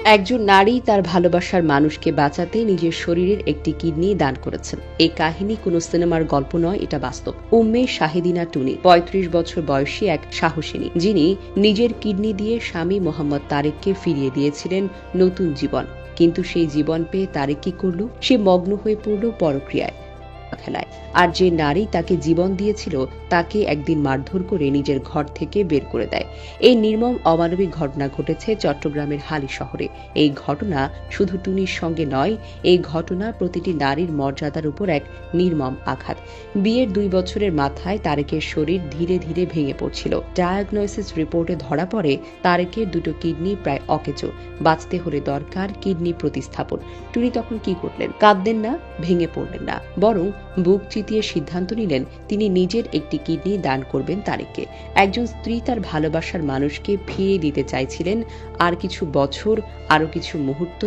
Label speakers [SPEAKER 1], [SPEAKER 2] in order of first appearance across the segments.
[SPEAKER 1] একজন নারী তার ভালোবাসার মানুষকে বাঁচাতে নিজের শরীরের একটি কিডনি দান করেছেন। এই কাহিনী কোনো সিনেমার গল্প নয়, এটা বাস্তব। উম্মে শাহিদিনা টুনি ৩৫ বছর বয়সী এক সাহসিনী, যিনি নিজের কিডনি দিয়ে স্বামী মোহাম্মদ তারেককে ফিরিয়ে দিয়েছিলেন নতুন জীবন। কিন্তু সেই জীবন পেয়ে তারেক কি করল? সে মগ্ন হয়ে পড়ল পরক্রিয়ায়, খেলায়। আর যে নারী তাকে জীবন দিয়েছিল তাকে একদিন মারধর করে নিজের ঘর থেকে বের করে দেয়। এই নির্মম অমানবিক ঘটনা ঘটেছে চট্টগ্রামের হালি শহরে। এই ঘটনা শুধু টুনির সঙ্গে নয়, এই ঘটনা প্রতিটি নারীর মর্যাদার উপর এক নির্মম আঘাত। বিয়ের ২ বছরের মাথায় তারেকের শরীর ধীরে ধীরে ভেঙে পড়ছিল। ডায়াগনোসিস রিপোর্টে ধরা পড়ে তারেকের ২টো কিডনি প্রায় অকেজো। বাঁচতে হলে দরকার কিডনি প্রতিস্থাপন। টুনি তখন কি করলেন? কাঁদলেন না, ভেঙে পড়লেন না, বরং বুক চিতিয়ে সিদ্ধান্ত নিলেন তিনি নিজের একটি কিডনি দান করবেন তারেককে। একজন স্ত্রী তার ভালোবাসার মানুষকে ফিরিয়ে দিতে চাইছিলেন আর কিছু বছর, আরো কিছু মুহূর্ত,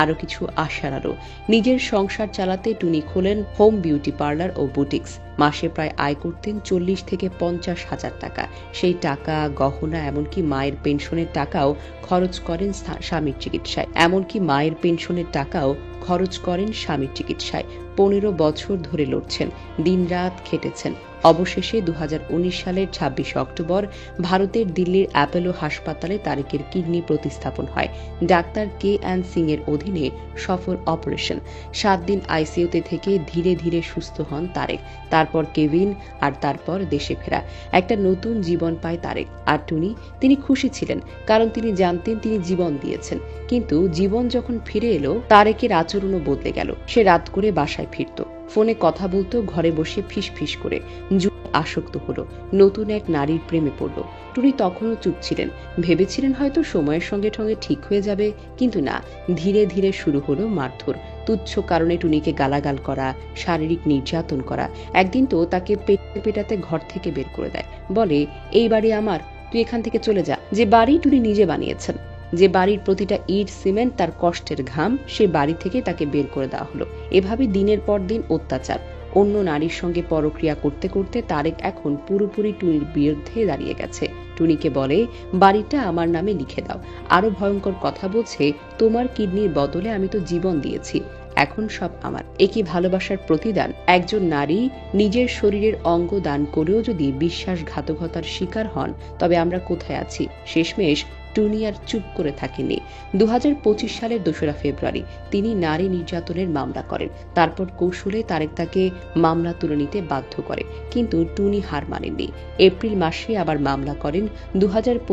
[SPEAKER 1] আরো কিছু আশার আলো। নিজের সংসার চালাতে টুনি খোলেন হোম বিউটি পার্লার ও বুটিক্স। মাসে প্রায় আয় করতেন ৪০ থেকে ৫০ হাজার টাকা। সেই টাকা, গহনা, এমনকি মায়ের পেনশনের টাকাও খরচ করেন স্বামীর চিকিৎসায়। ১৫ বছর ধরে লড়ছেন, দিনরাত খেটেছেন। অবশেষে ২০১৯ সালের ২৬ অক্টোবর ভারতের দিল্লির অ্যাপোলো হাসপাতালে তারেকের কিডনি প্রতিস্থাপন হয়। ডাক্তার KN সিং এর অধীনে সফল অপারেশন। ৭ দিন আইসিইউতে থেকে ধীরে ধীরে সুস্থ হন তারেক। তারপর কেভিন, আর তারপর দেশে ফেরা। একটা নতুন জীবন পায় তারেক। আর টুনি, তিনি খুশি ছিলেন, কারণ তিনি জানতেন তিনি জীবন দিয়েছেন। কিন্তু জীবন যখন ফিরে এলো, তারেকের আচরণও বদলে গেল। সে রাত করে বাসায় ফিরত, ফোনে কথা বলতো, ঘরে বসে ফিস ফিস করে। আসক্ত হলো, নতুন এক নারীর প্রেমে পড়ল। টুনি তখনও চুপ ছিলেন, ভেবেছিলেন হয়তো সময়ের সঙ্গে সঙ্গে ঠিক হয়ে যাবে, কিন্তু না, ধীরে ধীরে শুরু হলো মারধর। তুচ্ছ কারণে টুনিকে গালাগাল করা, শারীরিক নির্যাতন করা। একদিন তো তাকে পেটাতে ঘর থেকে বের করে দেয়, বলে এই বাড়ি আমার, তুই এখান থেকে চলে যা। যে বাড়ি টুনি নিজে বানিয়েছেন, যে বাড়ির প্রতিটা ইট সিমেন্ট তার কষ্টের ঘাম, সে বাড়ি থেকে তাকে বের করে দেওয়া হলো। এভাবে দিনের পর দিন অত্যাচার। অন্য নারীর সঙ্গে পরক্রিয়া করতে করতে তারেক এখন পুরোপুরি টুনির বিরুদ্ধে দাঁড়িয়ে গেছে। টুনিকে বলে, বাড়িটা আমার নামে লিখে দাও। আরো ভয়ঙ্কর কথা বলছে, তোমার কিডনির বদলে আমি তো জীবন দিয়েছি, এখন সব আমার। একই ভালোবাসার প্রতিদান। একজন নারী নিজের শরীরের অঙ্গ দান করেও যদি বিশ্বাসঘাতকতার শিকার হন, তবে আমরা কোথায় আছি? শেষমেশ টুনি আর চুপ করে থাকেনি। ২০২৫ সালের ২রা ফেব্রুয়ারি তিনি নারী নির্যাতনের মামলা করেন। তারপর কৌশলে তারেক তাকে মামলা তুলে নিতে বাধ্য করে, কিন্তু টুনি হার মানেননি। এপ্রিল মাসে আবার মামলা করেন।